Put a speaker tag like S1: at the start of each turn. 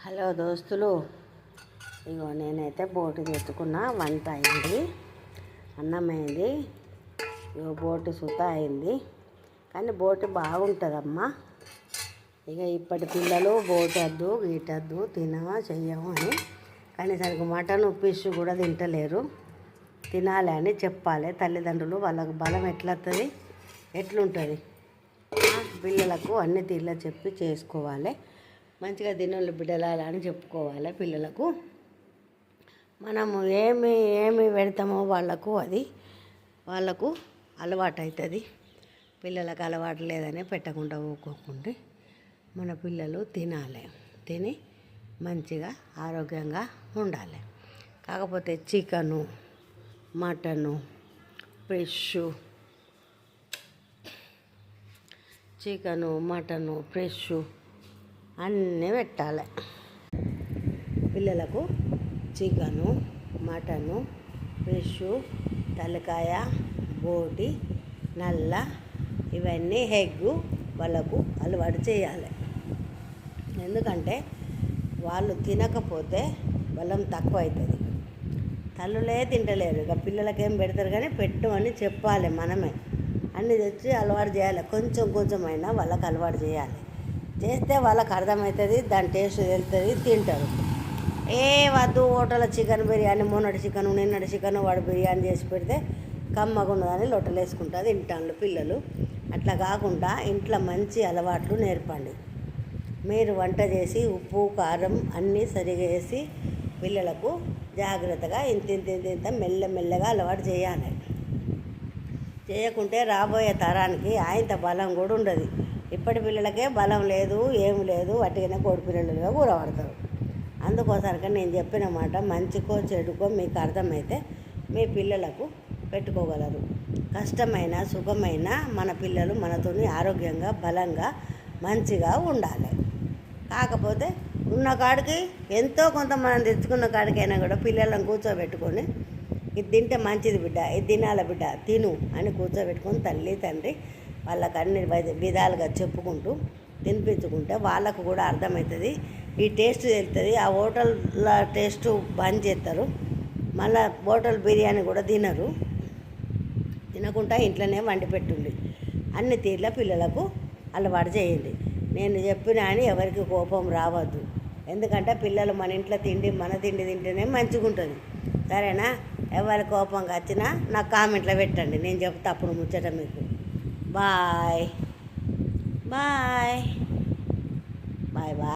S1: Hello దోస్తులు, ఇగో నేనైతే boat తెచ్చుకున్నా. వంట అయింది, అన్నం అయింది, ఇగో బోటు సుత అయింది. కానీ బోటు బాగుంటుందమ్మా. ఇక ఇప్పటి పిల్లలు బోటు వద్దు గీటద్దు చెయ్యము అని కనీసానికి మటన్ ఫిష్ కూడా తింటలేరు. తినాలి అని చెప్పాలి తల్లిదండ్రులు. వాళ్ళకు బలం ఎట్లవుతుంది, ఎట్లుంటుంది. పిల్లలకు అన్ని తీర్లా చెప్పి చేసుకోవాలి. మంచిగా తినోళ్ళు బిడ్డలాల అని చెప్పుకోవాలి పిల్లలకు. మనము ఏమి పెడతామో వాళ్ళకు అలవాటు అవుతుంది. పిల్లలకు అలవాటు లేదని పెట్టకుండా ఊకోకుండా మన పిల్లలు తినాలి, తిని మంచిగా ఆరోగ్యంగా ఉండాలి. కాకపోతే చికెను, మటను, ఫ్రెష్ అన్నీ పెట్టాలి పిల్లలకు. చికెను, మటను, ఫిష్, తలకాయ, బోటి, నల్ల, ఇవన్నీ ఎగ్గు వాళ్ళకు అలవాటు చేయాలి. ఎందుకంటే వాళ్ళు తినకపోతే బలం తక్కువ అవుతుంది. తల్లులే తింటలేరు. ఇక పిల్లలకేం పెడతారు కానీ పెట్టు అని చెప్పాలి. మనమే అన్నీ తెచ్చి అలవాటు చేయాలి. కొంచెమైనా వాళ్ళకి అలవాటు చేయాలి. చేస్తే వాళ్ళకి అర్థమవుతుంది, దాని టేస్ట్ తెలుస్తుంది, తింటారు. వద్దు హోటల్ చికెన్ బిర్యానీ, మొన్నటి చికెను నిన్నటి చికెను వాడు బిర్యానీ చేసి పెడితే కమ్మగా ఉన్నదని లొట్టలు వేసుకుంటుంది తింటాను పిల్లలు. అట్లా కాకుండా ఇంట్లో మంచి అలవాట్లు నేర్పండి. మీరు వంట చేసి ఉప్పు కారం అన్నీ సరిగా వేసి పిల్లలకు జాగ్రత్తగా ఇంత మెల్లగా అలవాటు చేయాలి. చేయకుంటే రాబోయే తరానికి ఆయనత బలం కూడా ఉండదు. ఇప్పటి పిల్లలకే బలం లేదు, ఏమి లేదు, వాటికైనా కోడి పిల్లలుగా కూరపడతారు. అందుకోసానికి నేను చెప్పిన మాట మంచికో చెడుకో మీకు అర్థమైతే మీ పిల్లలకు పెట్టుకోగలరు. కష్టమైన సుఖమైన మన పిల్లలు మనతో ఆరోగ్యంగా బలంగా మంచిగా ఉండాలి. కాకపోతే ఉన్న కాడికి ఎంతో కొంత మనం తెచ్చుకున్న కాడికైనా కూడా పిల్లలను కూర్చోబెట్టుకొని ఇది తింటే మంచిది బిడ్డ, ఇది తినాల బిడ్డ, తిను అని కూర్చోబెట్టుకొని తల్లి తండ్రి వాళ్ళకి అన్ని విధాలుగా చెప్పుకుంటూ తినిపించుకుంటే వాళ్ళకు కూడా అర్థమవుతుంది. ఈ టేస్ట్ తెలుస్తుంది. ఆ హోటల్ల టేస్ట్ బంద్ చేస్తారు. మళ్ళీ హోటల్ బిర్యానీ కూడా తినకుండా ఇంట్లోనే వండి పెట్టుండి అన్ని తీర్ల పిల్లలకు అలవాటు చేయండి. నేను చెప్పినా అని ఎవరికి కోపం రావద్దు. ఎందుకంటే పిల్లలు మన ఇంట్లో మన తిండి తింటేనే మంచిగా ఉంటుంది. సరేనా? ఎవరి కోపంగా వచ్చినా నాకు కామెంట్లో పెట్టండి, నేను చెప్తా అప్పుడు ముచ్చట మీకు. Bye bye bye bye.